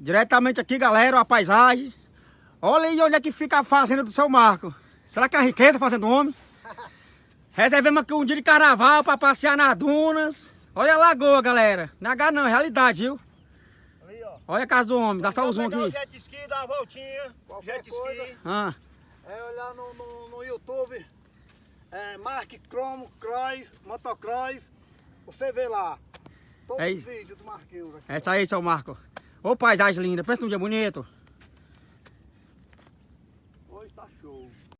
Diretamente aqui, galera, a paisagem. Olha aí onde é que fica a fazenda do seu Marco. Será que é a riqueza fazendo homem? Reservemos aqui um dia de carnaval para passear nas dunas. Olha a lagoa, galera. Não é não, é realidade, viu? Aí, ó. Olha a casa do homem, dá só o zoom aqui. O jet ski, dá uma voltinha. Qualquer Jet coisa. ski. É olhar no YouTube. Mark Cromo, Cross, Motocross. Você vê lá. Todos os vídeos do Marquinhos. É isso aí, seu Marco. Ô paisagem linda, pensa num dia bonito.